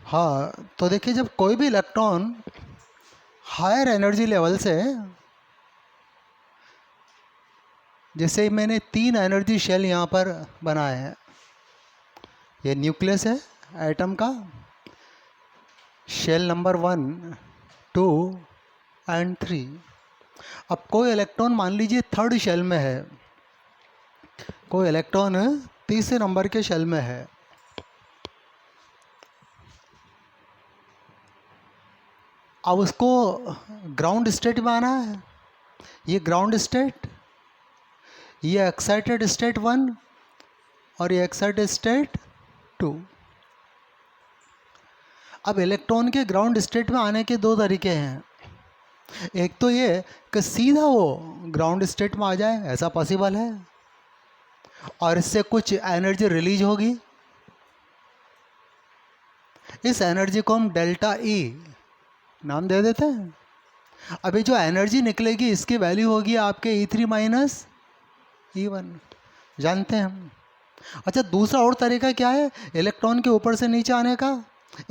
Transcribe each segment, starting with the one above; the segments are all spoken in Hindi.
हाँ, तो देखिए जब कोई भी इलेक्ट्रॉन हायर एनर्जी लेवल से, जैसे मैंने 3 एनर्जी शेल यहाँ पर बनाए हैं, ये न्यूक्लियस है एटम का, शेल नंबर 1, 2 एंड 3। अब कोई इलेक्ट्रॉन मान लीजिए थर्ड शेल में है, कोई इलेक्ट्रॉन तीसरे नंबर के शेल में है। अब उसको ग्राउंड स्टेट में आना है। ये ग्राउंड स्टेट, ये एक्साइटेड स्टेट 1 और ये एक्साइटेड स्टेट 2। अब इलेक्ट्रॉन के ग्राउंड स्टेट में आने के दो तरीके हैं। एक तो ये कि सीधा वो ग्राउंड स्टेट में आ जाए, ऐसा पॉसिबल है, और इससे कुछ एनर्जी रिलीज होगी। इस एनर्जी को हम डेल्टा ई नाम दे देते हैं। अभी जो एनर्जी निकलेगी इसकी वैल्यू होगी आपके E3 माइनस E1, जानते हैं हम। अच्छा, दूसरा और तरीका क्या है इलेक्ट्रॉन के ऊपर से नीचे आने का?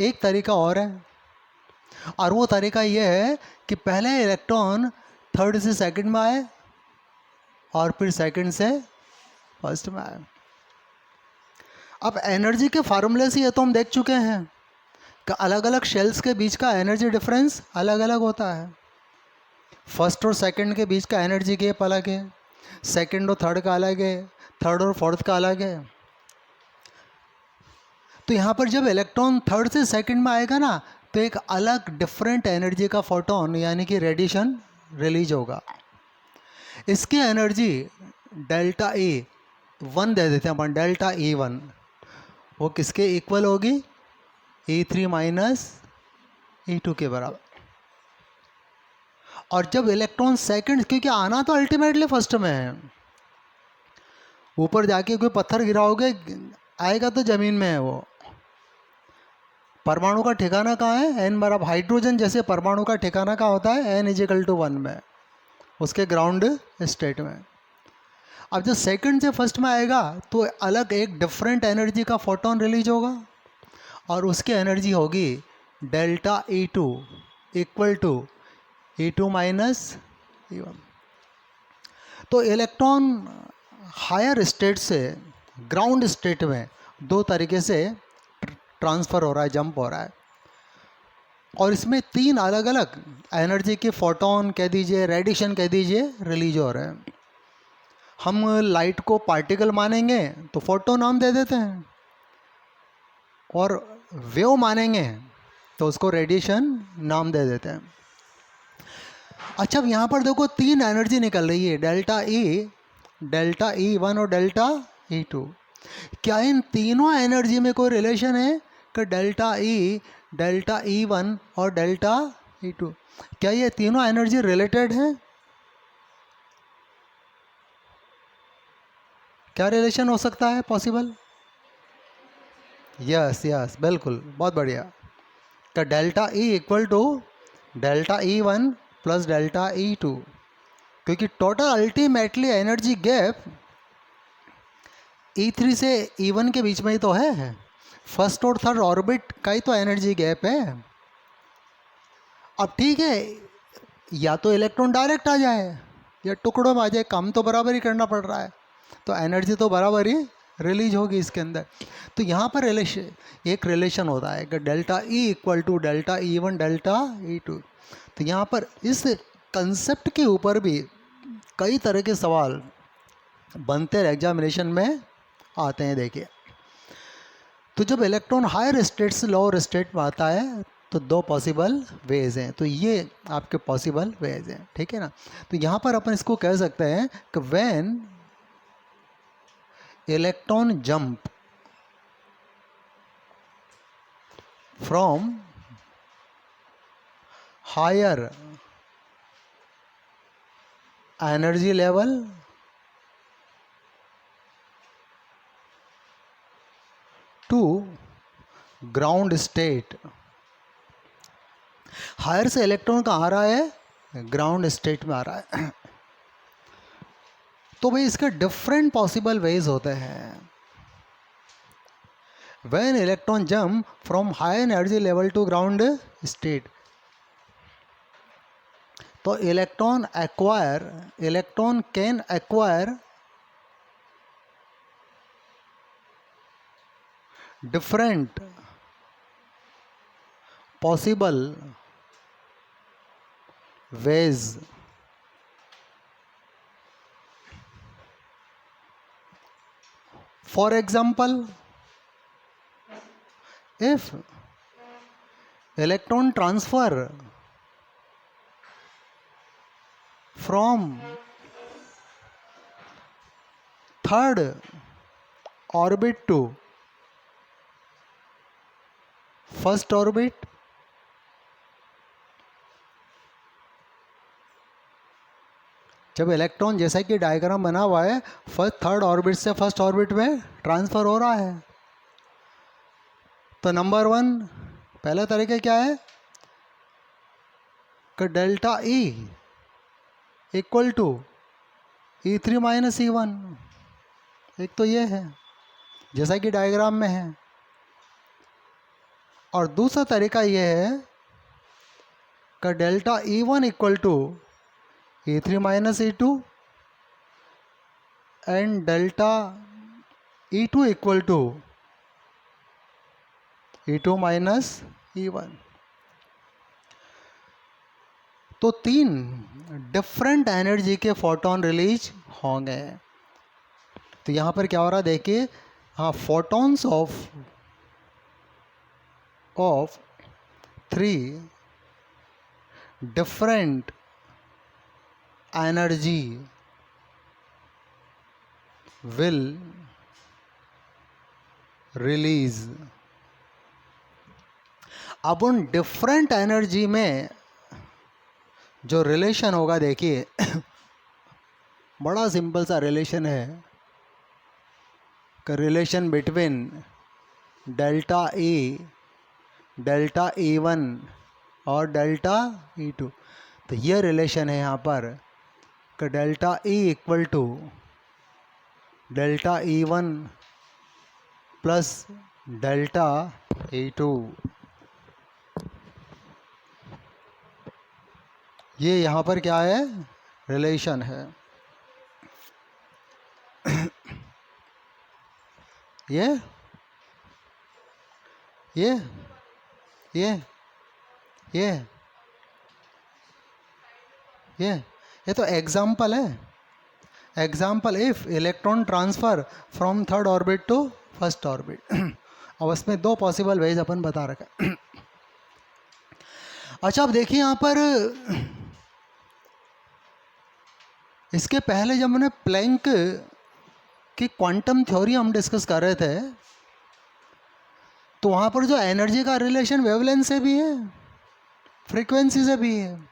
एक तरीका और है, और वो तरीका ये है कि पहले इलेक्ट्रॉन थर्ड से सेकंड में आए और फिर सेकंड से फर्स्ट में आए। अब एनर्जी के फार्मूले से ये तो हम देख चुके हैं कि अलग अलग शेल्स के बीच का एनर्जी डिफरेंस अलग अलग होता है। फर्स्ट और सेकंड के बीच का एनर्जी गैप अलग है, सेकंड और थर्ड का अलग है, थर्ड और फोर्थ का अलग है। तो यहाँ पर जब इलेक्ट्रॉन थर्ड से सेकंड में आएगा ना, तो एक अलग डिफरेंट एनर्जी का फोटोन यानी कि रेडिएशन रिलीज होगा। इसकी एनर्जी डेल्टा E1 दे देते हैं अपन, डेल्टा E1। वो किसके इक्वल होगी? E3 माइनस E2 के बराबर। और जब इलेक्ट्रॉन सेकंड, क्योंकि आना तो अल्टीमेटली फर्स्ट में है, ऊपर जाके कोई पत्थर गिराओगे आएगा तो ज़मीन में है वो। परमाणु का ठिकाना कहाँ है? n बराबर, हाइड्रोजन जैसे परमाणु का ठिकाना कहाँ होता है? n=1 में, उसके ग्राउंड स्टेट में। अब जब सेकंड से फर्स्ट में आएगा तो अलग एक डिफरेंट एनर्जी का फोटोन रिलीज होगा, और उसकी एनर्जी होगी delta E2 equal to E2 minus E1। तो इलेक्ट्रॉन हायर स्टेट से ग्राउंड स्टेट में दो तरीके से ट्रांसफ़र हो रहा है, जंप हो रहा है, और इसमें 3 अलग अलग एनर्जी के फोटोन कह दीजिए, रेडिएशन कह दीजिए, रिलीज हो रहे हैं। हम लाइट को पार्टिकल मानेंगे तो फोटोन नाम दे देते हैं, और वेव मानेंगे तो उसको रेडिएशन नाम दे देते हैं। अच्छा, अब यहाँ पर देखो 3 एनर्जी निकल रही है, डेल्टा E1 और डेल्टा E2। क्या इन तीनों एनर्जी में कोई रिलेशन है कि डेल्टा E1 और डेल्टा E2, क्या ये तीनों एनर्जी रिलेटेड हैं? क्या रिलेशन हो सकता है पॉसिबल? यस, बिल्कुल, बहुत बढ़िया। तो delta E equal to delta E1 plus delta E2, क्योंकि total ultimately energy gap E3 से E1 के बीच में ही तो है, फर्स्ट और थर्ड ऑर्बिट का ही तो एनर्जी गैप है। अब ठीक है, या तो इलेक्ट्रॉन डायरेक्ट आ जाए या टुकड़ों में आ जाए, काम तो बराबर ही करना पड़ रहा है, तो एनर्जी तो बराबर ही रिलीज होगी इसके अंदर। तो यहाँ पर एक रिलेशन होता है कि delta E equal to delta E1 delta E2। तो यहाँ पर इस कंसेप्ट के ऊपर भी कई तरह के सवाल बनते हैं, एग्जामिनेशन में आते हैं। देखिए, तो जब इलेक्ट्रॉन हायर स्टेट से लोअर स्टेट में आता है तो 2 पॉसिबल वेज हैं, तो ये आपके पॉसिबल वेज हैं, ठीक है ना। तो यहाँ पर अपन इसको कह सकते हैं कि when electron jump from higher energy level to ground state, higher से इलेक्ट्रॉन का आ रहा है ग्राउंड स्टेट में आ रहा है, तो भाई इसके डिफरेंट पॉसिबल वेज होते हैं। When electron jump from high energy level to ground state, तो electron can acquire different possible ways for example, if electron transfer from third orbit to first orbit, जब इलेक्ट्रॉन जैसा कि डायग्राम बना हुआ है थर्ड ऑर्बिट से फर्स्ट ऑर्बिट में ट्रांसफर हो रहा है, तो नंबर 1 पहला तरीका क्या है कि delta E equal to E3 minus E1, एक तो ये है जैसा कि डायग्राम में है, और दूसरा तरीका ये है कि delta E1 equal to E3 minus E2 and delta E2 equal to E2 minus E1। तो 3 डिफरेंट एनर्जी के फोटोन रिलीज होंगे। तो यहाँ पर क्या हो रहा है देखिए, हाँ, photons of 3 different energy will release। अब उन डिफरेंट एनर्जी में जो रिलेशन होगा देखिए बड़ा सिंपल सा रिलेशन है कि रिलेशन बिटवीन डेल्टा E1 और डेल्टा E2। तो ये रिलेशन है यहाँ पर कि delta E equal to delta E1 plus delta E2, ये यहाँ पर क्या है रिलेशन है। ये ये ये ये ये तो एग्जाम्पल है। Example, if electron transfer from third orbit to first orbit. अब इसमें 2 पॉसिबल वेज अपन बता रखा। अच्छा, अब देखिए यहाँ पर इसके पहले जब मैंने प्लैंक की क्वांटम थ्योरी हम डिस्कस कर रहे थे, तो वहाँ पर जो एनर्जी का रिलेशन वेवलेंथ से भी है, फ्रीक्वेंसी से भी है।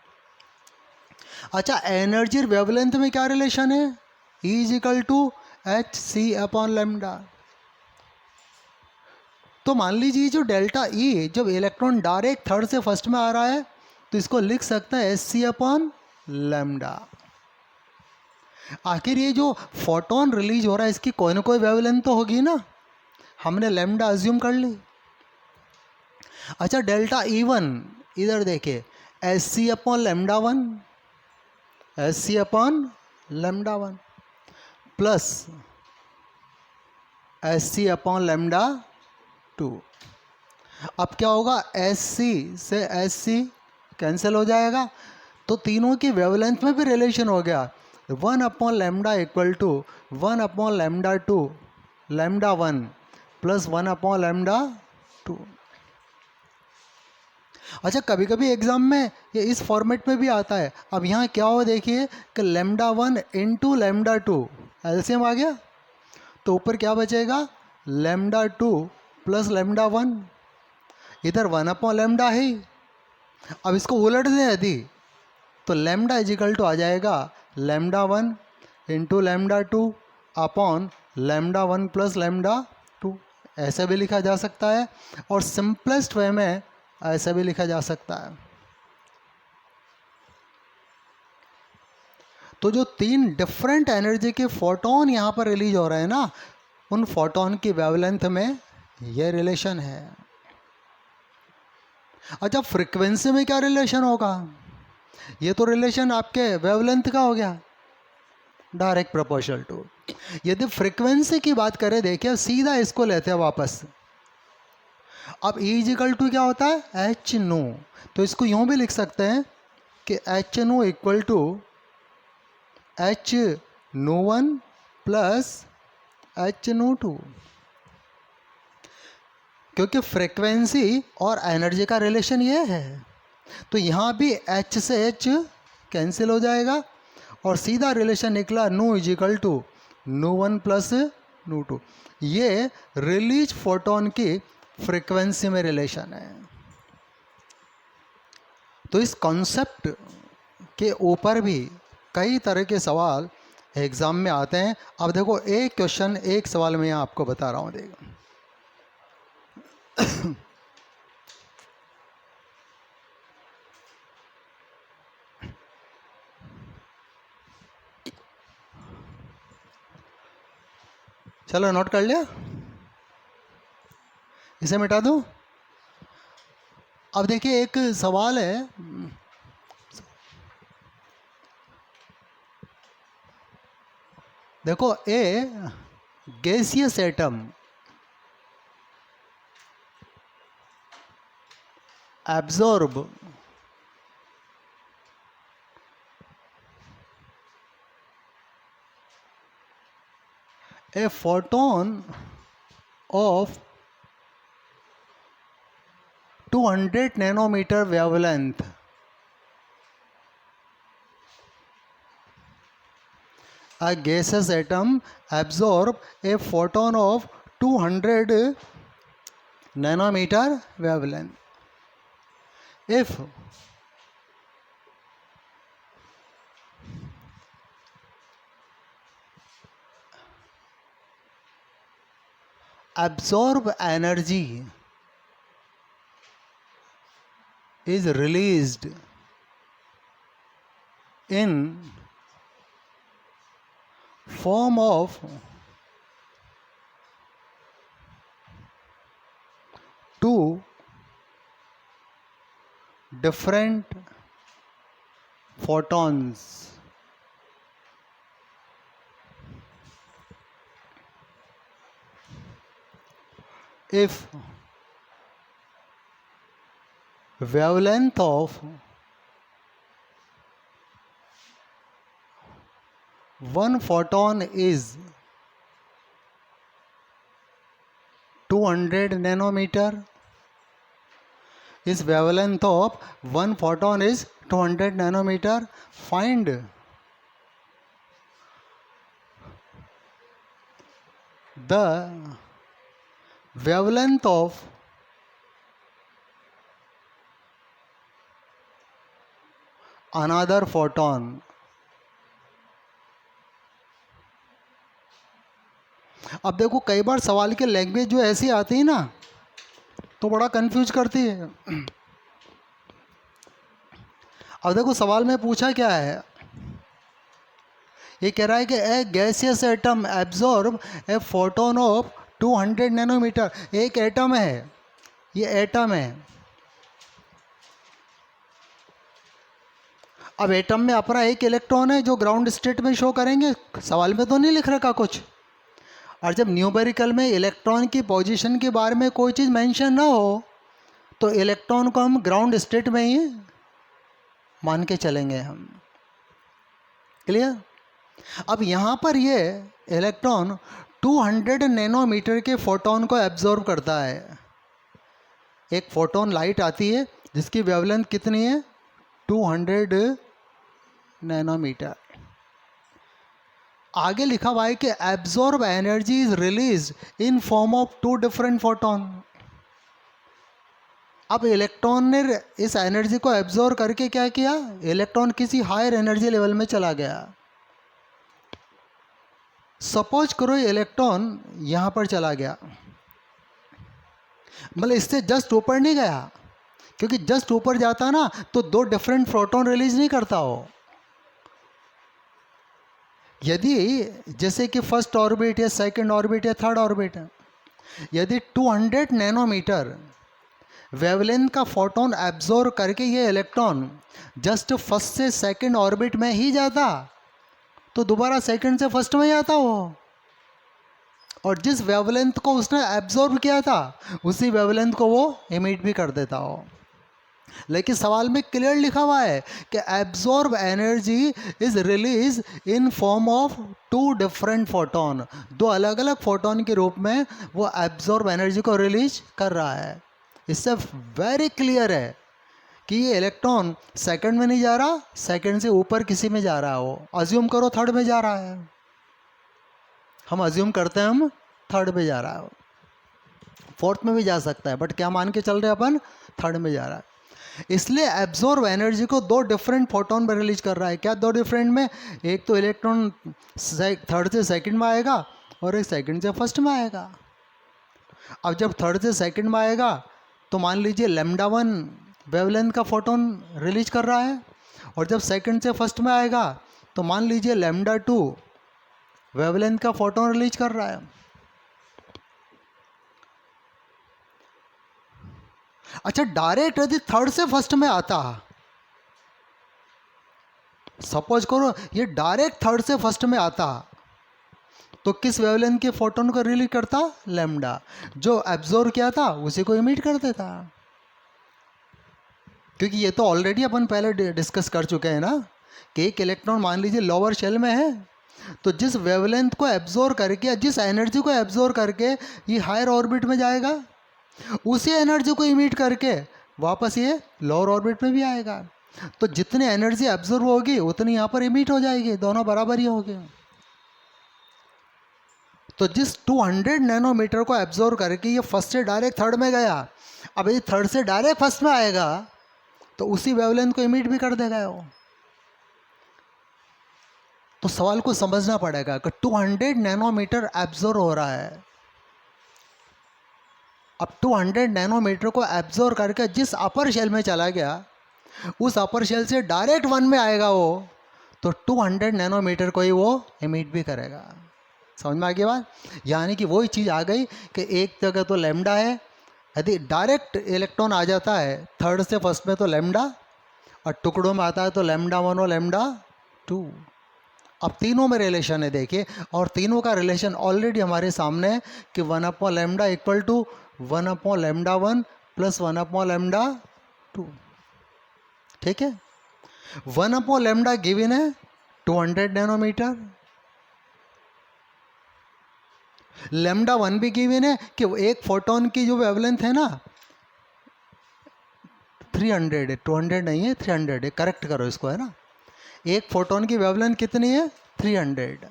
अच्छा, एनर्जी और वेवलेंथ में क्या रिलेशन है? E is equal to hc/λ। तो मान लीजिए जो डेल्टा E, जब इलेक्ट्रॉन डायरेक्ट थर्ड से फर्स्ट में आ रहा है तो इसको लिख सकते हैं hc/λ। आखिर ये जो फोटोन रिलीज हो रहा है इसकी कोई ना कोई वेवलेंथ तो होगी ना, हमने लैम्डा अज्यूम कर ली। अच्छा, डेल्टा E1 इधर देखिए hc/λ1 hc/λ1 प्लस hc/λ2। अब क्या होगा, hc से hc कैंसिल हो जाएगा, तो तीनों की वेवलेंथ में भी रिलेशन हो गया। 1/λ इक्वल टू 1/λ2 λ1 प्लस 1/λ2। अच्छा, कभी कभी एग्जाम में ये इस फॉर्मेट में भी आता है। अब यहाँ क्या हो देखिए कि λ1 इंटू λ2 एलसीएम आ गया, तो ऊपर क्या बचेगा λ2 प्लस λ1, इधर 1/λ है। अब इसको उलट दें यदि, तो लैम्डा इजिकल टू आ जाएगा λ1 इंटू λ2 अपॉन λ1 प्लस λ2। ऐसे भी लिखा जा सकता है और सिंपलेस्ट वे में ऐसे भी लिखा जा सकता है। तो जो 3 डिफरेंट एनर्जी के फोटोन यहाँ पर रिलीज हो रहे हैं ना, उन फोटोन की वेवलेंथ में ये रिलेशन है। अच्छा, फ्रीक्वेंसी में क्या रिलेशन होगा? ये तो रिलेशन आपके वेवलेंथ का हो गया, डायरेक्ट प्रोपोर्शनल टू। यदि फ्रीक्वेंसी की बात करें, देखिए सीधा इसको लेते हैं वापस। अब E इजिकल टू क्या होता है? H nu. तो इसको यूं भी लिख सकते हैं कि h nu equal to h nu one plus h nu two, क्योंकि फ्रीक्वेंसी और एनर्जी का रिलेशन ये है। तो यहाँ भी H से H कैंसिल हो जाएगा और सीधा रिलेशन निकला nu equal to nu one plus nu two. ये रिलीज फोटोन की फ्रीक्वेंसी में रिलेशन है। तो इस कॉन्सेप्ट के ऊपर भी कई तरह के सवाल एग्ज़ाम में आते हैं। अब देखो, एक क्वेश्चन एक सवाल में आपको बता रहा हूँ, देखो। चलो नोट कर लिया, इसे मिटा दूँ। अब देखिए एक सवाल है, देखो a gaseous atom absorb a photon of 200 nanometer wavelength a gaseous atom absorb a photon of 200 nanometer wavelength if absorb energy is released in form of two different photons. If wavelength of one photon is 200 nanometer, is wavelength of one photon is 200 nanometer, find the wavelength of another photon. अब देखो, कई बार सवाल की लैंग्वेज जो ऐसी आती है ना, तो बड़ा कंफ्यूज करती है। अब देखो सवाल में पूछा क्या है, ये कह रहा है कि a gaseous atom absorb a photon of 200 nanometer. एक एटम है, ये एटम है। अब एटम में अपना एक इलेक्ट्रॉन है जो ग्राउंड स्टेट में शो करेंगे, सवाल में तो नहीं लिख रखा कुछ। और जब न्यूमेरिकल में इलेक्ट्रॉन की पोजीशन के बारे में कोई चीज़ मेंशन ना हो, तो इलेक्ट्रॉन को हम ग्राउंड स्टेट में ही मान के चलेंगे हम। क्लियर? अब यहाँ पर ये इलेक्ट्रॉन 200 नैनोमीटर के फोटोन को एब्जॉर्ब करता है। एक फोटोन लाइट आती है जिसकी वेवलेंथ कितनी है? 200 नैनोमीटर। आगे लिखा हुआ है कि absorb energy is release in form of two different photon. अब इलेक्ट्रॉन ने इस एनर्जी को एब्जॉर्ब करके क्या किया? इलेक्ट्रॉन किसी हायर एनर्जी लेवल में चला गया। सपोज करो इलेक्ट्रॉन यहां पर चला गया, मतलब इससे जस्ट ऊपर नहीं गया, क्योंकि जस्ट ऊपर जाता ना तो दो डिफरेंट फोटोन रिलीज नहीं करता हो। यदि जैसे कि फर्स्ट ऑर्बिट या सेकंड ऑर्बिट या थर्ड ऑर्बिट है, यदि 200 नैनोमीटर वेवलेंथ का फोटोन एब्जॉर्ब करके ये इलेक्ट्रॉन जस्ट फर्स्ट से सेकंड ऑर्बिट में ही जाता तो दोबारा सेकंड से फर्स्ट में ही आता वो, और जिस वेवलेंथ को उसने एब्जॉर्ब किया था उसी वेवलेंथ को वो इमिट भी कर देता हो। लेकिन सवाल में क्लियर लिखा हुआ है कि absorb energy is release in form of two different photon, दो अलग अलग फोटोन के रूप में वो एब्जॉर्ब एनर्जी को रिलीज कर रहा है। इससे वेरी क्लियर है कि ये इलेक्ट्रॉन सेकंड में नहीं जा रहा, सेकंड से ऊपर किसी में जा रहा है। वो अज्यूम करो थर्ड में जा रहा है, हम अज्यूम करते हैं हम थर्ड में जा रहा है, फोर्थ में भी जा सकता है, बट क्या मान के चल रहे हैं अपन, थर्ड में जा रहा है। इसलिए एब्जॉर्ब एनर्जी को दो डिफरेंट फोटोन में रिलीज कर रहा है। क्या दो डिफरेंट में, एक तो इलेक्ट्रॉन थर्ड से सेकंड में आएगा और एक सेकंड से फर्स्ट में आएगा। अब जब थर्ड से सेकंड में आएगा तो मान लीजिए लैम्डा 1 वेवलेंथ का फोटोन रिलीज कर रहा है, और जब सेकंड से फर्स्ट में आएगा तो मान लीजिए लैम्डा 2 वेवलेंथ का फोटोन रिलीज कर रहा है। अच्छा, डायरेक्ट यदि थर्ड से फर्स्ट में आता, सपोज करो ये डायरेक्ट थर्ड से फर्स्ट में आता, तो किस वेवलेंथ के फोटोन को रिलीज करता, लैम्डा, जो एब्जॉर्ब किया था उसी को इमिट कर देता। क्योंकि ये तो ऑलरेडी अपन पहले डिस्कस कर चुके हैं ना कि एक इलेक्ट्रॉन मान लीजिए लोअर शेल में है, तो जिस वेवलेंथ को एब्जॉर्ब करके, जिस एनर्जी को एब्जॉर्ब करके ये हायर ऑर्बिट में जाएगा, उसी एनर्जी को इमिट करके वापस ये लोअर ऑर्बिट में भी आएगा। तो जितनी एनर्जी एब्जॉर्ब होगी उतनी यहाँ पर इमिट हो जाएगी, दोनों बराबर ही होंगे। तो जिस 200 नैनोमीटर को एब्जॉर्ब करके ये फर्स्ट से डायरेक्ट थर्ड में गया, अब ये थर्ड से डायरेक्ट फर्स्ट में आएगा तो उसी वेवलेंथ को इमिट भी कर देगा वो। तो सवाल को समझना पड़ेगा कि 200 नैनोमीटर एब्जॉर्ब हो रहा है। अब 200 नैनोमीटर को एब्जॉर्ब करके जिस अपर शेल में चला गया, उस अपर शेल से डायरेक्ट वन में आएगा वो, तो 200 नैनोमीटर को ही वो इमिट भी करेगा। समझ में आ गई बात? यानी कि वही चीज़ आ गई कि एक जगह तो लैम्डा है, यदि डायरेक्ट इलेक्ट्रॉन आ जाता है थर्ड से फर्स्ट में तो लैम्डा, और टुकड़ों में आता है तो लैम्डा 1 और लैम्डा 2। अब तीनों में रिलेशन है देखिए, और तीनों का रिलेशन ऑलरेडी हमारे सामने है कि 1/λ इक्वल टू 1/λ1 प्लस 1/λ2। ठीक है, 1/λ गिवन है 200 नैनोमीटर, लैम्डा 1 भी गिवन है कि एक फोटोन की जो वेवलेंथ है ना 300 है, 200 नहीं है 300 है, करेक्ट करो इसको, है ना, एक फोटोन की वेवलेंथ कितनी है 300।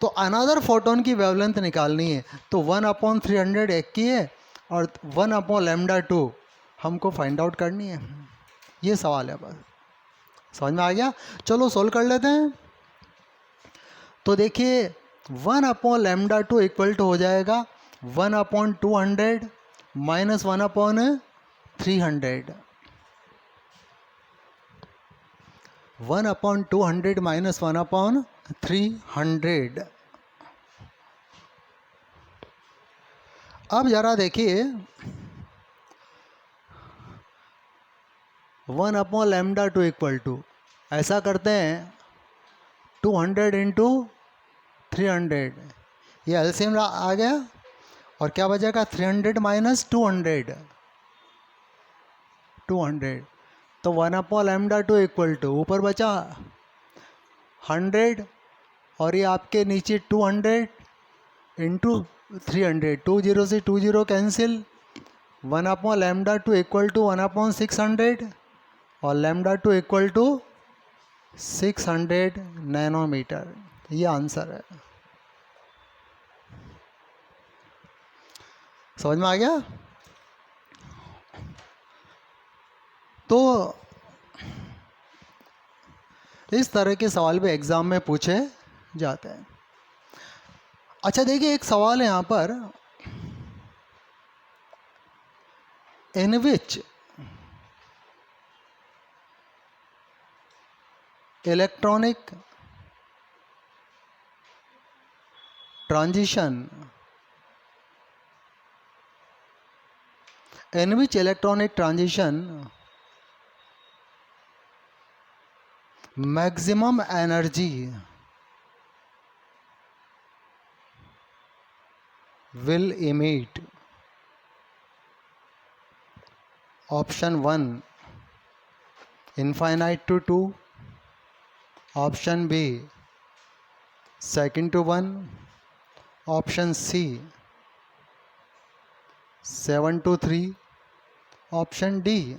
तो अनदर फोटोन की वेवलेंथ निकालनी है, तो 1/300 एक की है और 1/λ2 हमको फाइंड आउट करनी है। ये सवाल है, बस समझ में आ गया। चलो सोल्व कर लेते हैं। तो देखिए 1/λ2 इक्वल टू हो जाएगा 1/200 माइनस 1/300, 1/200 माइनस 1/300। अब जरा देखिए 1/λ2 इक्वल टू, ऐसा करते हैं 200 इंटू 300, ये एलसीएम आ गया, और क्या बचेगा 300 माइनस 200, 200, तो 1/λ2 इक्वल टू ऊपर बचा 100 और ये आपके नीचे 200 इंटू 300, 20 से 20 कैंसिल, 1/λ2 इक्वल टू 1/600 और λ2 इक्वल टू 600 नैनोमीटर। ये आंसर है। समझ में आ गया? तो इस तरह के सवाल भी एग्ज़ाम में पूछे जाते हैं। अच्छा देखिए, एक सवाल है यहाँ पर, in which electronic transition in which electronic transition maximum energy will emit. Option 1 infinite to 2, option B second to 1, option C 7 to 3, option D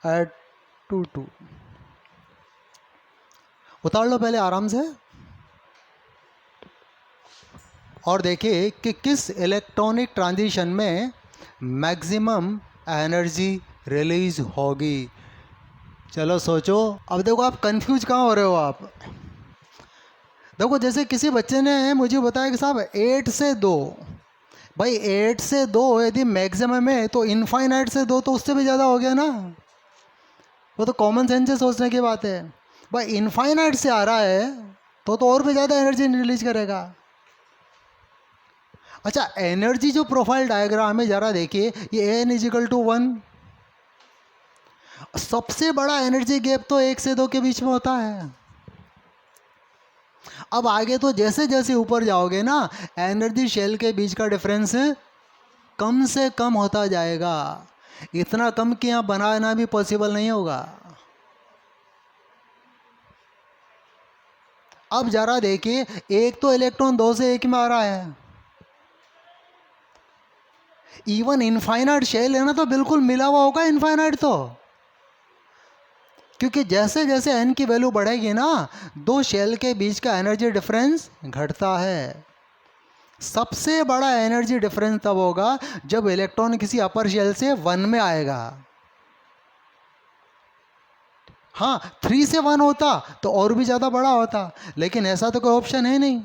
add to 2. उतार लो पहले आराम से और देखिए कि किस इलेक्ट्रॉनिक ट्रांजिशन में मैक्सिमम एनर्जी रिलीज होगी। चलो सोचो। अब देखो आप कंफ्यूज कहाँ हो रहे हो आप। देखो जैसे किसी बच्चे ने मुझे बताया कि साहब 8 से 2, भाई 8 से 2 यदि मैक्सिमम है तो इनफाइनाइट से 2 तो उससे भी ज़्यादा हो गया ना। वो तो कॉमन सेंस से सोचने की बात है। भाई इनफाइनाइट से आ रहा है तो और भी ज़्यादा एनर्जी रिलीज करेगा। अच्छा एनर्जी जो प्रोफाइल डायग्राम है ज़रा देखिए, ये n इजिकल टू 1, सबसे बड़ा एनर्जी गैप तो 1 से 2 के बीच में होता है। अब आगे तो जैसे जैसे ऊपर जाओगे ना, एनर्जी शेल के बीच का डिफरेंस कम से कम होता जाएगा। इतना कम कि यहाँ बनाना भी पॉसिबल नहीं होगा। अब जरा देखिए, एक तो इलेक्ट्रॉन 2 से 1 में आ रहा है। इवन इनफाइनाइट शेल है ना तो बिल्कुल मिला हुआ होगा इनफाइनाइट तो, क्योंकि जैसे जैसे n की वैल्यू बढ़ेगी ना, दो शेल के बीच का एनर्जी डिफरेंस घटता है। सबसे बड़ा एनर्जी डिफरेंस तब होगा जब इलेक्ट्रॉन किसी अपर शेल से 1 में आएगा। हाँ 3 से 1 होता तो और भी ज़्यादा बड़ा होता, लेकिन ऐसा तो कोई ऑप्शन है नहीं।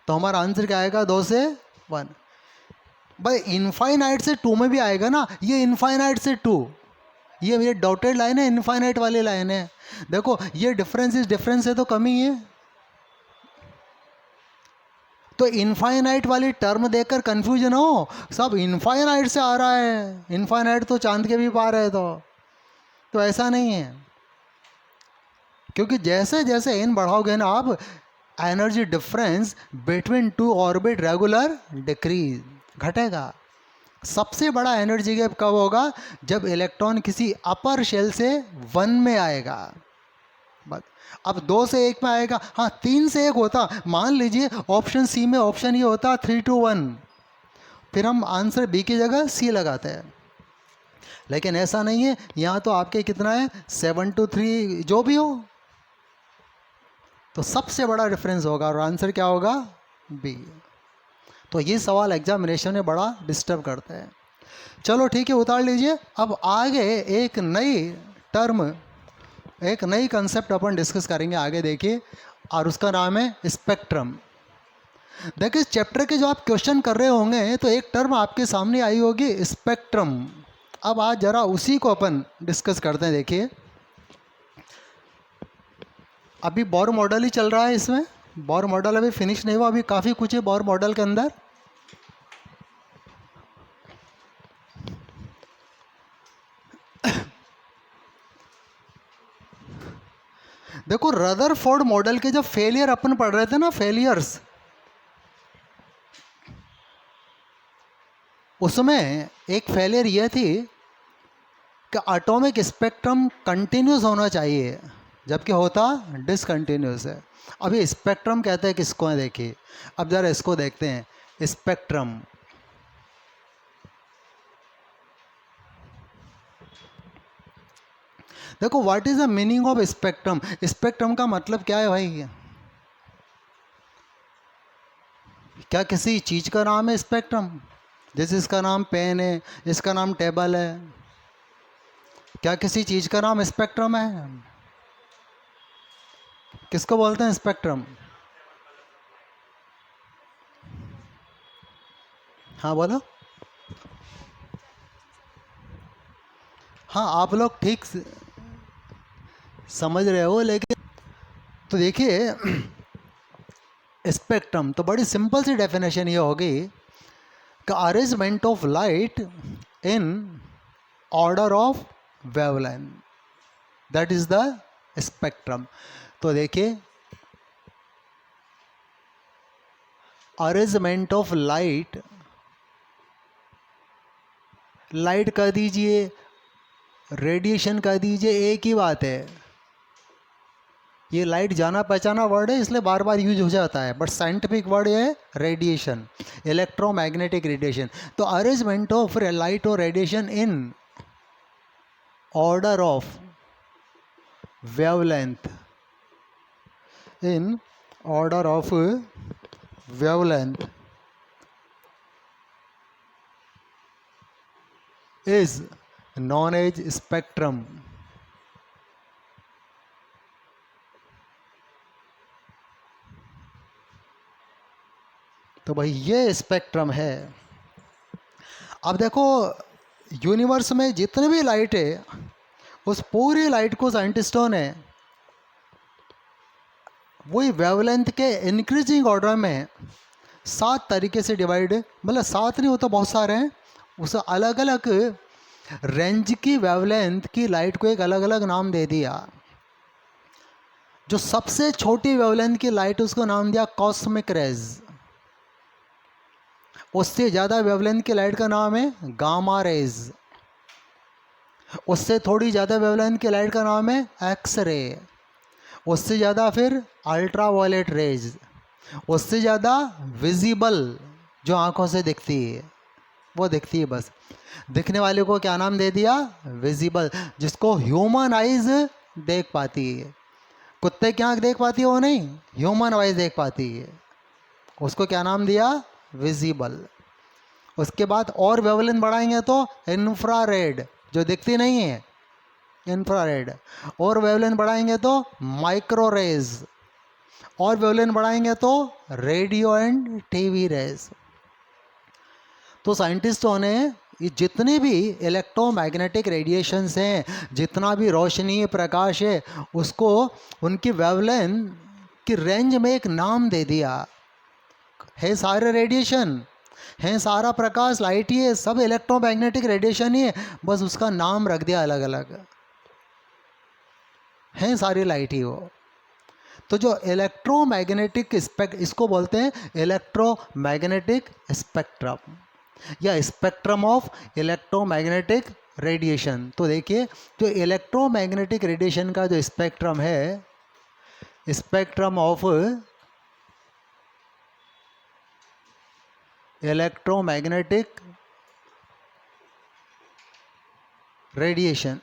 तो हमारा आंसर क्या आएगा? 2 से 1। भाई इनफाइनाइट से 2 में भी आएगा ना, ये इनफाइनाइट से 2, ये डॉटेड लाइन है, इनफाइनाइट वाली लाइन है। देखो ये डिफरेंस इस डिफरेंस से तो कम ही है। तो इनफाइनाइट वाली टर्म देखकर कंफ्यूजन हो, सब इनफाइनाइट से आ रहा है, इनफाइनाइट तो चांद के भी पार है। तो ऐसा नहीं है, क्योंकि जैसे जैसे n बढ़ाओगे ना आप, energy difference between two orbit regular decrease घटेगा। सबसे बड़ा एनर्जी गैप कब होगा? जब इलेक्ट्रॉन किसी अपर शेल से 1 में आएगा। अब 2 से 1 में आएगा, हाँ 3 से 1 होता, मान लीजिए ऑप्शन सी में ऑप्शन ये होता 3 to 1, फिर हम आंसर बी की जगह सी लगाते हैं। लेकिन ऐसा नहीं है, यहाँ तो आपके कितना है 7 to 3, जो भी हो, तो सबसे बड़ा डिफरेंस होगा और आंसर क्या होगा? बी। तो ये सवाल एग्जामिनेशन में बड़ा डिस्टर्ब करते हैं। चलो ठीक है, उतार लीजिए। अब आगे एक नई टर्म, एक नई कंसेप्ट अपन डिस्कस करेंगे आगे, देखिए, और उसका नाम है स्पेक्ट्रम। देखिए इस चैप्टर के जो आप क्वेश्चन कर रहे होंगे तो एक टर्म आपके सामने आई होगी, स्पेक्ट्रम। अब आज जरा उसी को अपन डिस्कस करते हैं। देखिए अभी बोर मॉडल ही चल रहा है, इसमें बोर मॉडल अभी फिनिश नहीं हुआ, अभी काफ़ी कुछ है बोर मॉडल के अंदर। देखो रदरफोर्ड मॉडल के जब फेलियर अपन पढ़ रहे थे ना, फेलियर्स, उसमें एक फेलियर यह थी कि एटॉमिक स्पेक्ट्रम कंटिन्यूस होना चाहिए, जबकि होता डिसकंटिन्यूस है। अभी स्पेक्ट्रम कहते हैं किसको है? देखिए अब जरा इसको देखते हैं, स्पेक्ट्रम। देखो what is the meaning of spectrum? Spectrum का मतलब क्या है भाई? क्या किसी चीज का नाम है स्पेक्ट्रम? जैसे इसका नाम पेन है, इसका नाम टेबल है, क्या किसी चीज का नाम स्पेक्ट्रम है? किसको बोलते हैं स्पेक्ट्रम? हाँ बोलो। हाँ आप लोग ठीक समझ रहे हो, लेकिन तो देखिए स्पेक्ट्रम, तो बड़ी सिंपल सी डेफिनेशन ये होगी कि arrangement of light in order of wavelength, that is the spectrum. तो देखिए, अरेंजमेंट ऑफ लाइट, लाइट कह दीजिए, रेडिएशन कह दीजिए, एक ही बात है। ये लाइट जाना पहचाना वर्ड है इसलिए बार बार यूज हो जाता है, बट साइंटिफिक वर्ड है रेडिएशन, इलेक्ट्रोमैग्नेटिक रेडिएशन। तो अरेंजमेंट ऑफ लाइट और radiation in order of wavelength, in order of wavelength is known as spectrum। तो भाई ये स्पेक्ट्रम है। अब देखो, यूनिवर्स में जितने भी लाइट है उस पूरी लाइट को साइंटिस्टों ने वही वेवलेंथ के इंक्रीजिंग ऑर्डर में 7 तरीके से डिवाइड, मतलब 7 नहीं, वो तो बहुत सारे हैं, उसे अलग अलग रेंज की वेवलेंथ की लाइट को एक अलग अलग नाम दे दिया। जो सबसे छोटी वेवलेंथ की लाइट उसको नाम दिया कॉस्मिक रेज। उससे ज़्यादा वेवलेंथ की लाइट का नाम है गामा रेज। उससे थोड़ी ज़्यादा वेवलेंथ की लाइट का नाम है एक्स रे। उससे ज़्यादा फिर अल्ट्रा वायलेट रेज। उससे ज़्यादा विजिबल, जो आंखों से दिखती है, वो दिखती है बस, दिखने वाले को क्या नाम दे दिया, विजिबल, जिसको ह्यूमन आइज देख पाती है। कुत्ते की आँख देख पाती है वो नहीं, ह्यूमन आइज देख पाती है, उसको क्या नाम दिया, विजिबल। उसके बाद और वेवलेंथ बढ़ाएंगे तो इंफ्रारेड, जो दिखती नहीं है, इंफ्रारेड। और वेवलेंथ बढ़ाएंगे तो माइक्रो रेज। और वेवलेंथ बढ़ाएंगे तो रेडियो एंड टीवी रेज। तो साइंटिस्टों ने ये जितने भी इलेक्ट्रोमैग्नेटिक रेडिएशंस हैं, जितना भी रोशनी प्रकाश है, उसको उनकी वेवलेंथ की रेंज में एक नाम दे दिया है। सारे रेडिएशन हैं, सारा प्रकाश, लाइट, ही है, सब इलेक्ट्रोमैग्नेटिक रेडिएशन ही है, बस उसका नाम रख दिया अलग अलग, हैं सारी लाइट ही वो। तो जो इलेक्ट्रोमैग्नेटिक इसको बोलते हैं इलेक्ट्रोमैग्नेटिक स्पेक्ट्रम या स्पेक्ट्रम ऑफ इलेक्ट्रोमैग्नेटिक रेडिएशन। तो देखिए, जो इलेक्ट्रोमैग्नेटिक रेडिएशन का जो स्पेक्ट्रम है, स्पेक्ट्रम ऑफ इलेक्ट्रोमैग्नेटिक रेडिएशन,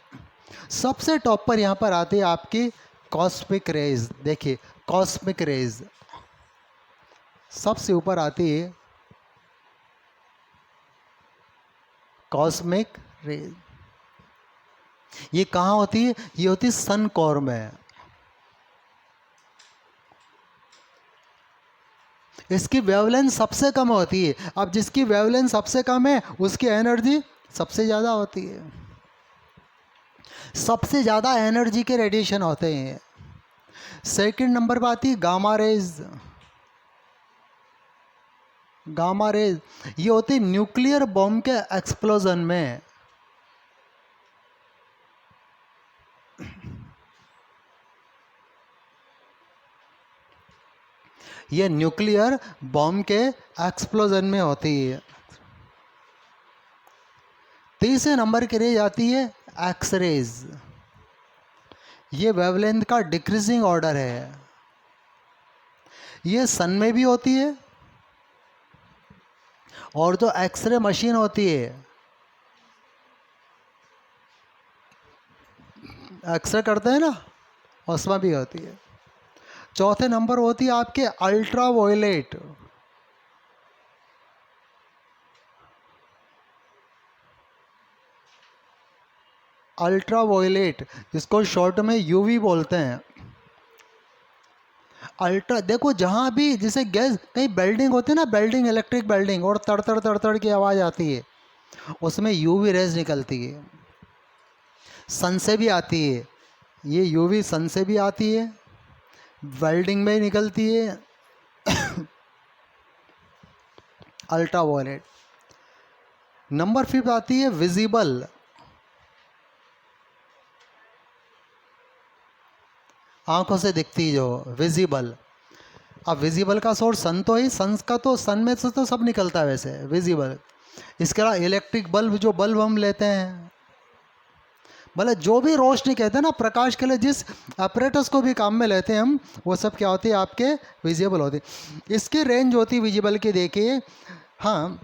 सबसे टॉप पर यहाँ पर आती है आपकी कॉस्मिक रेज। देखिए, कॉस्मिक रेज सबसे ऊपर आती है, कॉस्मिक रेज। ये कहाँ होती है, ये होती है सन कोर में। इसकी वेवलेंथ सबसे कम होती है। अब जिसकी वेवलेंथ सबसे कम है उसकी एनर्जी सबसे ज़्यादा होती है। सबसे ज़्यादा एनर्जी के रेडिएशन होते हैं। सेकंड नंबर पर आती है गामा रेज। गामा रेज ये होती है न्यूक्लियर बॉम्ब के एक्सप्लोजन में। ये न्यूक्लियर बॉम्ब के एक्सप्लोजन में होती है। तीसरे नंबर की रेज आती है एक्स रेज। ये वेवलेंथ का डिक्रीजिंग ऑर्डर है। ये सन में भी होती है, और जो एक्सरे मशीन होती है, एक्सरे करते हैं ना, उसमें भी होती है। चौथे नंबर होती है आपके अल्ट्रा वायलेट। अल्ट्रा वायलेट, जिसको शॉर्ट में यूवी बोलते हैं। अल्ट्रा, देखो जहाँ भी जैसे गैस, कहीं बिल्डिंग होती है ना, बिल्डिंग, इलेक्ट्रिक बिल्डिंग, और तड़तड़ तड़तड़ की आवाज़ आती है, उसमें यूवी रेज निकलती है। सन से भी आती है, ये यूवी सन से भी आती है, वेल्डिंग में निकलती है, अल्ट्रा वायलेट। नंबर 5 आती है विजिबल, आंखों से दिखती जो विजिबल। अब विजिबल का सोर्स सन तो ही, सन का तो सन में से तो सब निकलता है वैसे विजिबल। इसके अलावा इलेक्ट्रिक बल्ब, जो बल्ब हम लेते हैं, मतलब जो भी रोशनी कहते हैं ना प्रकाश के लिए जिस अपरेटस को भी काम में लेते हैं हम, वो सब क्या होती है आपके विजिबल होती है। इसकी रेंज होती है विजिबल की, देखिए हाँ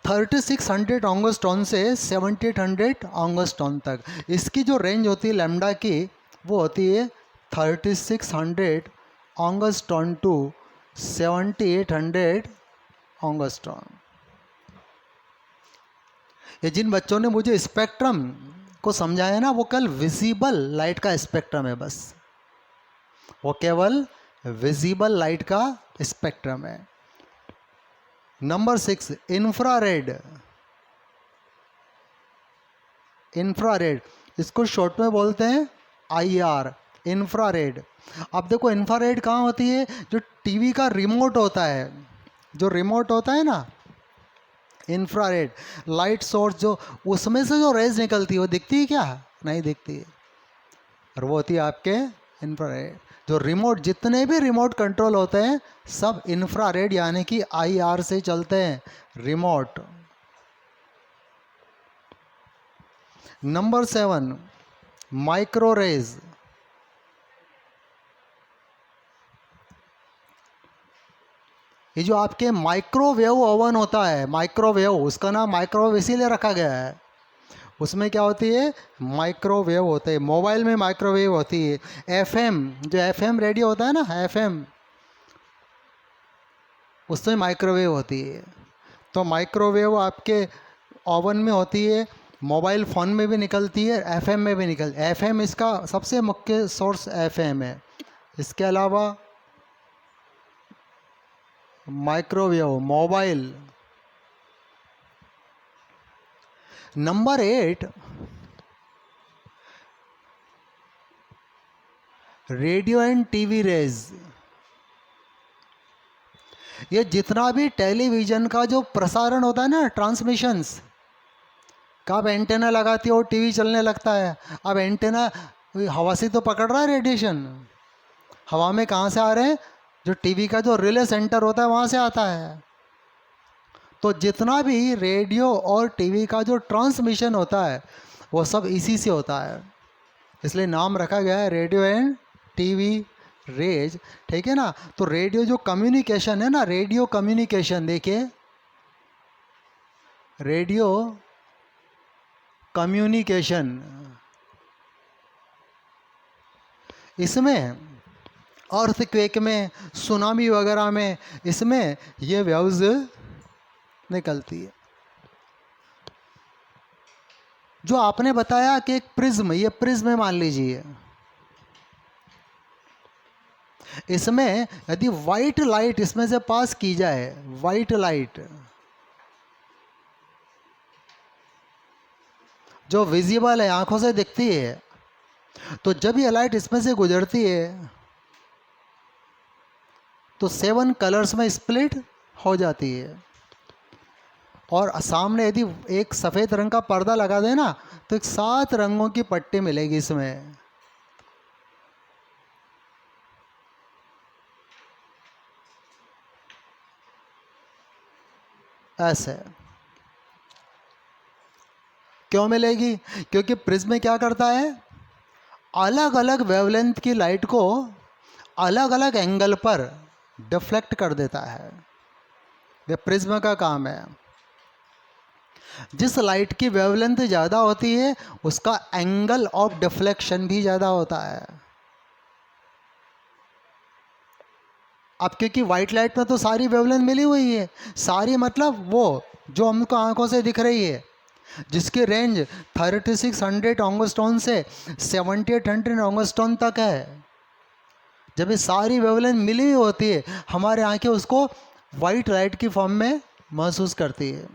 3600 ऑंगस्ट्रॉन से 7800 ऑंगस्ट्रॉन तक। इसकी जो रेंज होती है लैम्डा की, वो होती है 3600 ऑंगस्ट्रॉन टू 7800 ऑंगस्ट्रॉन। ये जिन बच्चों ने मुझे स्पेक्ट्रम को समझाया ना, वो कल विजिबल लाइट का स्पेक्ट्रम है बस, वो केवल विजिबल लाइट का स्पेक्ट्रम है। Number 6 infrared. इंफ्रारेड इसको शॉर्ट में बोलते हैं IR, इंफ्रारेड। अब देखो इंफ्रारेड कहाँ होती है, जो टीवी का रिमोट होता है, जो रिमोट होता है ना, इंफ्रारेड लाइट सोर्स, जो उसमें से जो रेज निकलती है वो दिखती है क्या, नहीं दिखती है, और वो होती है आपके इंफ्रारेड। जो रिमोट, जितने भी रिमोट कंट्रोल होते हैं सब इंफ्रारेड यानी कि IR से चलते हैं रिमोट। Number 7 micro raise. ये जो आपके माइक्रोवेव ओवन होता है, माइक्रोवेव, उसका नाम माइक्रोवेव इसीलिए रखा गया है। उसमें क्या होती है, माइक्रोवेव होते हैं। मोबाइल में माइक्रोवेव होती है। FM, जो FM रेडियो होता है ना, FM, उसमें माइक्रोवेव होती है। तो माइक्रोवेव आपके ओवन में होती है, मोबाइल फ़ोन में भी निकलती है, FM में भी FM इसका सबसे मुख्य सोर्स FM है। इसके अलावा microwave mobile. Number 8 radio and TV rays. ये जितना भी टेलीविज़न का जो प्रसारण होता है ना, ट्रांसमिशंस का, अब एंटेना लगाती है और टीवी चलने लगता है। अब एंटेना हवा से तो पकड़ रहा है रेडिएशन, हवा में कहाँ से आ रहे हैं, जो टीवी का जो रिले सेंटर होता है वहाँ से आता है। तो जितना भी रेडियो और टीवी का जो ट्रांसमिशन होता है वो सब इसी से होता है, इसलिए नाम रखा गया है रेडियो एंड टीवी रेज, ठीक है ना। तो रेडियो जो कम्युनिकेशन है ना, रेडियो कम्युनिकेशन, देखिए रेडियो कम्युनिकेशन, इसमें अर्थक्वेक में, सुनामी वगैरह में, इसमें ये वेव्स निकलती है। जो आपने बताया कि एक प्रिज्म, ये प्रिज्म है मान लीजिए, इसमें यदि वाइट लाइट इसमें से पास की जाए, वाइट लाइट जो विजिबल है, आंखों से दिखती है, तो जब ये लाइट इसमें से गुजरती है तो 7 कलर्स में स्प्लिट हो जाती है। और सामने यदि एक सफ़ेद रंग का पर्दा लगा देना तो एक 7 रंगों की पट्टी मिलेगी इसमें। ऐसे क्यों मिलेगी, क्योंकि प्रिज्म क्या करता है, अलग अलग वेवलेंथ की लाइट को अलग अलग एंगल पर डिफ्लेक्ट कर देता है। ये प्रिज्म का काम है। जिस लाइट की वेवलेंथ ज़्यादा होती है उसका एंगल ऑफ डिफ्लेक्शन भी ज़्यादा होता है। अब क्योंकि वाइट लाइट में तो सारी वेवलेंथ मिली हुई है, सारी मतलब वो जो हमको आंखों से दिख रही है, जिसकी रेंज 3600 ऑंगस्ट्रॉन से 7800 ऑंगस्ट्रॉन तक है। जब ये सारी वेवलेंथ मिली हुई होती है, हमारे आंखें उसको वाइट लाइट की फॉर्म में महसूस करती है।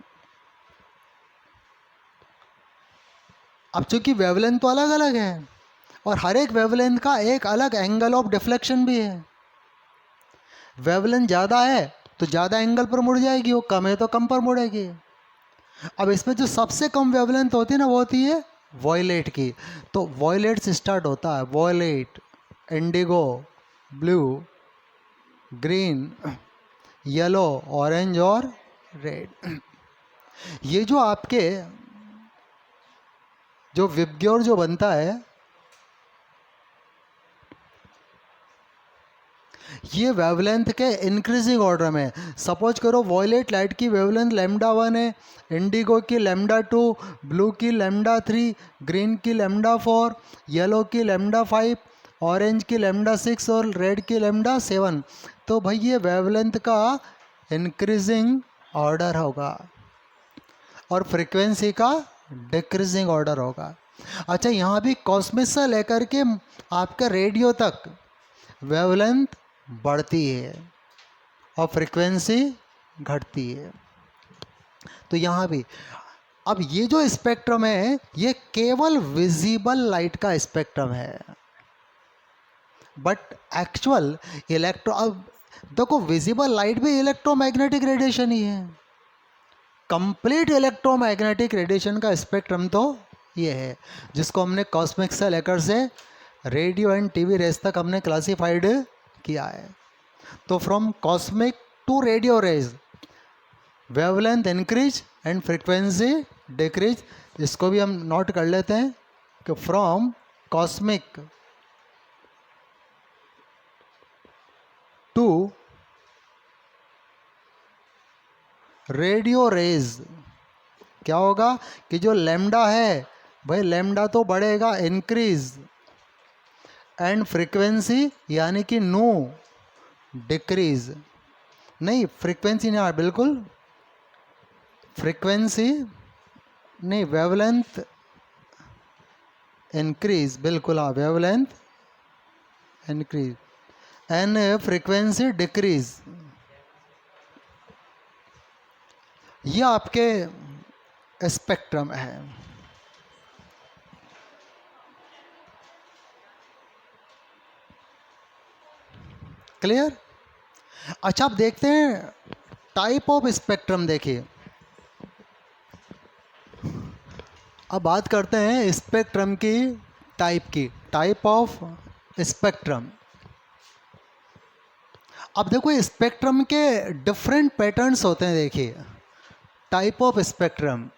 अब चूंकि वेवलेंथ तो अलग अलग है और हर एक वेवलेंथ का एक अलग एंगल ऑफ डिफ्लेक्शन भी है। वेवलेंथ ज़्यादा है तो ज़्यादा एंगल पर मुड़ जाएगी, वो कम है तो कम पर मुड़ेगी। अब इसमें जो सबसे कम वेवलेंथ होती है ना, वो होती है वॉयलेट की। तो वॉयलेट से स्टार्ट होता है, violet, indigo, blue, green, yellow, orange और रेड। ये जो आपके जो विबग्योर जो बनता है, ये वेवलेंथ के इंक्रीजिंग ऑर्डर में। सपोज करो वॉयलेट लाइट की वेवलेंथ लैम्डा 1 है, इंडिगो की लैम्डा 2, ब्लू की लैम्डा 3, ग्रीन की लैम्डा 4, येलो की लैम्डा 5, ऑरेंज की लैम्डा 6 और रेड की लैम्डा 7। तो भाई ये वेवलेंथ का इंक्रीजिंग ऑर्डर होगा और फ्रीक्वेंसी का डिक्रीजिंग ऑर्डर होगा। अच्छा, यहाँ भी कॉस्मिक से लेकर के आपका रेडियो तक वेवलेंथ बढ़ती है और फ्रीक्वेंसी घटती है। तो यहाँ भी अब ये जो स्पेक्ट्रम है ये केवल विजिबल लाइट का स्पेक्ट्रम है, बट एक्चुअल इलेक्ट्रो, अब देखो विजिबल लाइट भी इलेक्ट्रोमैग्नेटिक रेडिएशन ही है। कंप्लीट इलेक्ट्रोमैग्नेटिक रेडिएशन का स्पेक्ट्रम तो ये है, जिसको हमने कॉस्मिक से लेकर से रेडियो एंड टीवी रेज तक हमने क्लासिफाइड किया है। तो from cosmic to radio rays wavelength increase and frequency decrease. इसको भी हम नोट कर लेते हैं कि from cosmic to radio rays क्या होगा कि जो लैम्डा है भाई, लैम्डा तो बढ़ेगा, इंक्रीज, एंड फ्रीक्वेंसी यानी कि नो डिक्रीज, नहीं फ्रीक्वेंसी नहीं, बिल्कुल फ्रीक्वेंसी नहीं, वेवलेंथ इंक्रीज, बिल्कुल हाँ, wavelength increase and frequency decrease. ये आपके स्पेक्ट्रम है। क्लियर? अच्छा, आप देखते हैं टाइप ऑफ स्पेक्ट्रम। देखिए, अब बात करते हैं स्पेक्ट्रम की टाइप ऑफ स्पेक्ट्रम। अब देखो स्पेक्ट्रम के डिफरेंट पैटर्न्स होते हैं। देखिए टाइप ऑफ स्पेक्ट्रम,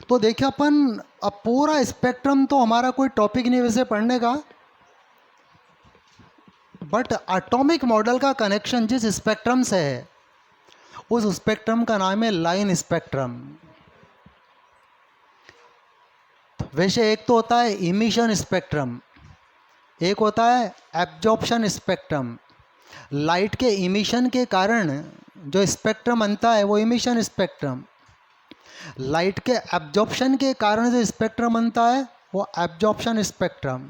तो देखिए अपन, अब पूरा स्पेक्ट्रम तो हमारा कोई टॉपिक नहीं वैसे पढ़ने का, बट एटॉमिक मॉडल का कनेक्शन जिस स्पेक्ट्रम से है उस स्पेक्ट्रम का नाम है लाइन स्पेक्ट्रम। वैसे एक तो होता है इमिशन स्पेक्ट्रम, एक होता है एब्जॉर्प्शन स्पेक्ट्रम। लाइट के इमिशन के कारण जो स्पेक्ट्रम बनता है वो इमिशन स्पेक्ट्रम, लाइट के एब्जॉर्प्शन के कारण जो स्पेक्ट्रम बनता है वो एब्जॉर्प्शन स्पेक्ट्रम।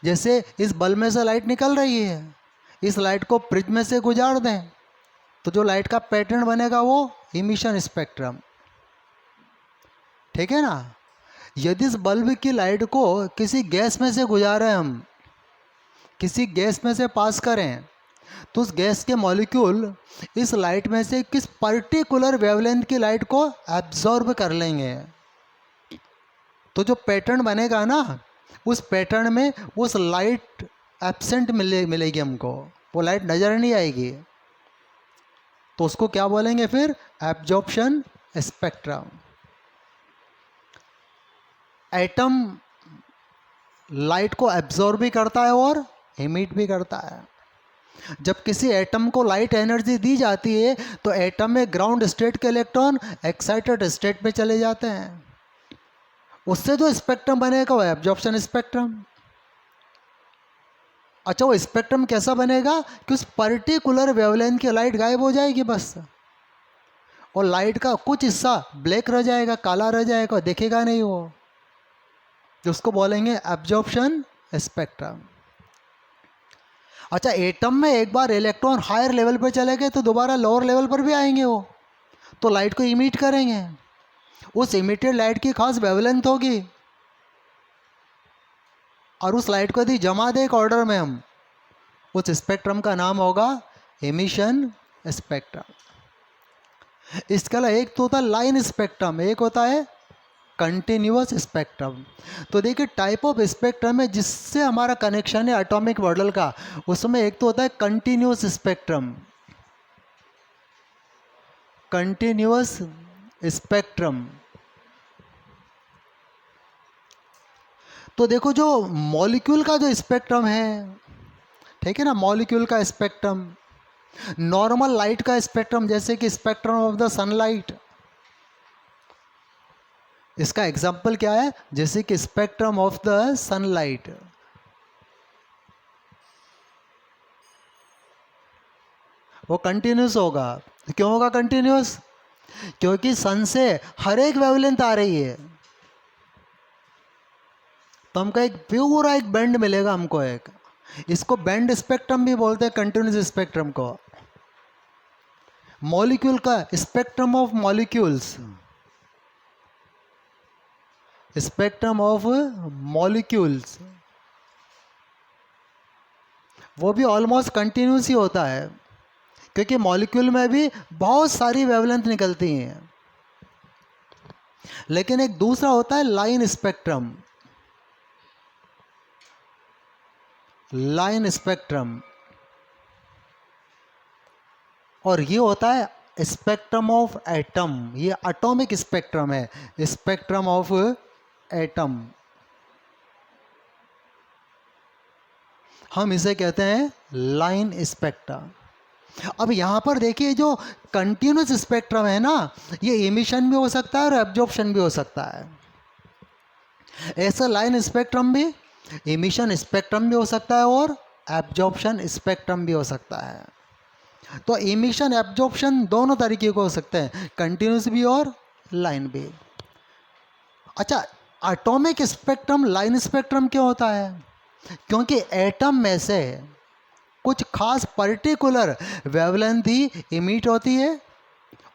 जैसे इस बल्ब में से लाइट निकल रही है, इस लाइट को प्रिज्म में से गुजार दें तो जो लाइट का पैटर्न बनेगा वो इमिशन स्पेक्ट्रम। ठीक है ना? यदि इस बल्ब की लाइट को किसी गैस में से गुजारें, हम किसी गैस में से पास करें, तो उस गैस के मॉलिक्यूल इस लाइट में से किस पर्टिकुलर वेवलेंथ की लाइट को एब्जॉर्ब कर लेंगे। तो जो पैटर्न बनेगा ना, उस पैटर्न में उस लाइट एब्सेंट मिलेगी हमको, वो लाइट नज़र नहीं आएगी। तो उसको क्या बोलेंगे फिर? Absorption spectrum. एटम लाइट को एब्जॉर्ब भी करता है और इमिट भी करता है। जब किसी एटम को लाइट एनर्जी दी जाती है तो एटम में ग्राउंड स्टेट के इलेक्ट्रॉन एक्साइटेड स्टेट में चले जाते हैं, उससे जो स्पेक्ट्रम बनेगा वो एब्जॉर्प्शन स्पेक्ट्रम। अच्छा, वो स्पेक्ट्रम कैसा बनेगा कि उस पर्टिकुलर वेवलेंथ की लाइट गायब हो जाएगी बस, और लाइट का कुछ हिस्सा ब्लैक रह जाएगा, काला रह जाएगा, देखेगा नहीं वो, जिसको बोलेंगे एब्जॉर्प्शन स्पेक्ट्रम। अच्छा, एटम में एक बार इलेक्ट्रॉन हायर लेवल पर चले गए तो दोबारा लोअर लेवल पर भी आएंगे वो, तो लाइट को इमिट करेंगे, उस इमिटेड लाइट की खास वेवलेंथ होगी, और उस लाइट को यदि जमा दे एक ऑर्डर में हम, उस स्पेक्ट्रम का नाम होगा एमिशन स्पेक्ट्रम। इसके अलावा एक तो होता है लाइन स्पेक्ट्रम, एक होता है कंटिन्यूअस स्पेक्ट्रम। तो देखिए टाइप ऑफ स्पेक्ट्रम है जिससे हमारा कनेक्शन है एटॉमिक मॉडल का, उसमें एक तो होता है कंटिन्यूअस स्पेक्ट्रम, कंटिन्यूअस स्पेक्ट्रम। तो देखो जो मॉलिक्यूल का जो स्पेक्ट्रम है, ठीक है ना, मॉलिक्यूल का स्पेक्ट्रम, नॉर्मल लाइट का स्पेक्ट्रम, जैसे कि स्पेक्ट्रम ऑफ द सनलाइट, इसका एग्जाम्पल क्या है, जैसे कि स्पेक्ट्रम ऑफ द सनलाइट, वो कंटिन्यूस होगा। क्यों होगा कंटिन्यूस? क्योंकि सन से हर एक वेवलेंथ आ रही है, तो हमको एक पूरा एक बैंड मिलेगा हमको एक, इसको बैंड स्पेक्ट्रम भी बोलते हैं, कंटिन्यूस स्पेक्ट्रम को। मॉलिक्यूल का spectrum of molecules, spectrum of molecules, वो भी ऑलमोस्ट कंटिन्यूस ही होता है, क्योंकि मॉलिक्यूल में भी बहुत सारी वेवलेंथ निकलती हैं। लेकिन एक दूसरा होता है लाइन स्पेक्ट्रम, लाइन स्पेक्ट्रम, और ये होता है स्पेक्ट्रम ऑफ एटम, ये एटॉमिक स्पेक्ट्रम है, स्पेक्ट्रम ऑफ एटम, हम इसे कहते हैं लाइन स्पेक्ट्रम। अब यहाँ पर देखिए जो कंटिन्यूस स्पेक्ट्रम है ना, ये इमिशन भी हो सकता है और एब्जॉर्प्शन भी हो सकता है। ऐसा लाइन स्पेक्ट्रम भी इमिशन स्पेक्ट्रम भी हो सकता है और एब्जॉर्प्शन स्पेक्ट्रम भी हो सकता है। तो इमिशन एब्जॉर्प्शन दोनों तरीके को हो सकते हैं, कंटिन्यूस भी और लाइन भी। अच्छा, एटॉमिक स्पेक्ट्रम लाइन स्पेक्ट्रम क्यों होता है? क्योंकि एटम में से कुछ खास पर्टिकुलर वेवलेंथ ही इमिट होती है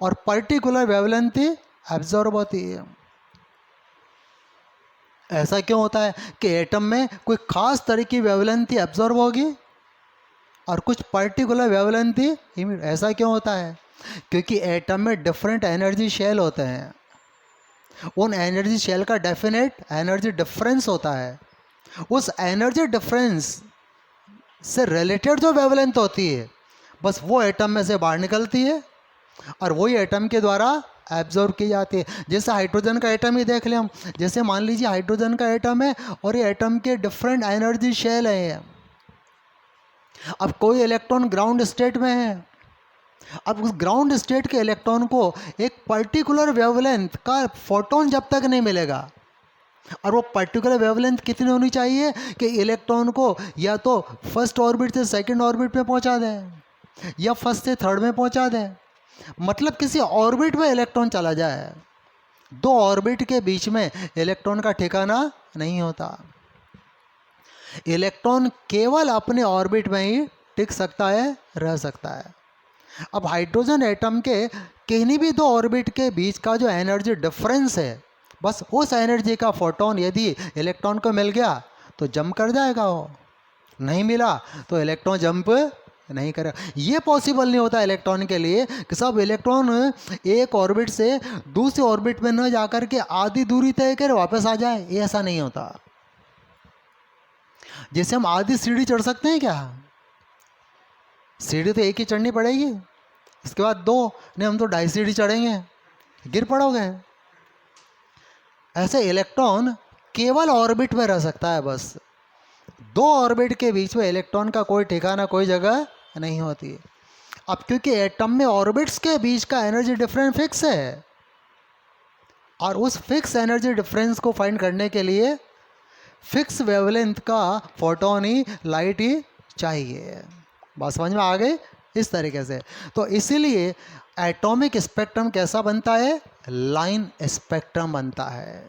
और पर्टिकुलर वेवलेंथ ही एब्जॉर्ब होती है। ऐसा क्यों होता है कि एटम में कोई खास तरह की वेवलेंथ ही एब्जॉर्ब होगी और कुछ पर्टिकुलर वेवलेंथ ही इमिट? ऐसा क्यों होता है? क्योंकि एटम में डिफरेंट एनर्जी शेल होते हैं, उन एनर्जी शेल का डेफिनेट एनर्जी डिफरेंस होता है, उस एनर्जी डिफरेंस से रिलेटेड जो वेवलेंथ होती है बस वो एटम में से बाहर निकलती है और वही एटम के द्वारा एब्जॉर्ब की जाती है। जैसे हाइड्रोजन का एटम ही देख लें हम, जैसे मान लीजिए हाइड्रोजन का एटम है और ये एटम के डिफरेंट एनर्जी शेल है। अब कोई इलेक्ट्रॉन ग्राउंड स्टेट में है, अब उस ग्राउंड स्टेट के इलेक्ट्रॉन को एक पर्टिकुलर वेवलेंथ का फोटोन जब तक नहीं मिलेगा, और वो पर्टिकुलर वेवलेंथ कितनी होनी चाहिए कि इलेक्ट्रॉन को या तो फर्स्ट ऑर्बिट से सेकंड ऑर्बिट पे पहुंचा दें या फर्स्ट से थर्ड में पहुंचा दें, मतलब किसी ऑर्बिट में इलेक्ट्रॉन चला जाए। दो ऑर्बिट के बीच में इलेक्ट्रॉन का ठिकाना नहीं होता, इलेक्ट्रॉन केवल अपने ऑर्बिट में ही टिक सकता है, रह सकता है। अब हाइड्रोजन एटम के किन्हीं भी दो ऑर्बिट के बीच का जो एनर्जी डिफरेंस है, बस उस एनर्जी का फोटोन यदि इलेक्ट्रॉन को मिल गया तो जंप कर जाएगा, वो नहीं मिला तो इलेक्ट्रॉन जंप नहीं करेगा। ये पॉसिबल नहीं होता इलेक्ट्रॉन के लिए कि सब इलेक्ट्रॉन एक ऑर्बिट से दूसरे ऑर्बिट में न जाकर के आधी दूरी तय कर वापस आ जाए, ये ऐसा नहीं होता। जैसे हम आधी सीढ़ी चढ़ सकते हैं क्या? सीढ़ी तो एक ही चढ़नी पड़ेगी, इसके बाद दो, नहीं हम तो 2.5 सीढ़ी चढ़ेंगे, गिर पड़ोगे। ऐसे इलेक्ट्रॉन केवल ऑर्बिट में रह सकता है, बस दो ऑर्बिट के बीच में इलेक्ट्रॉन का कोई ठिकाना, कोई जगह नहीं होती। अब क्योंकि एटम में ऑर्बिट्स के बीच का एनर्जी डिफरेंस फिक्स है और उस फिक्स एनर्जी डिफरेंस को फाइंड करने के लिए फिक्स वेवलेंथ का फोटोन ही, लाइट ही चाहिए। बात समझ में आ गई? इस तरीके से तो इसीलिए एटॉमिक स्पेक्ट्रम कैसा बनता है? लाइन स्पेक्ट्रम बनता है।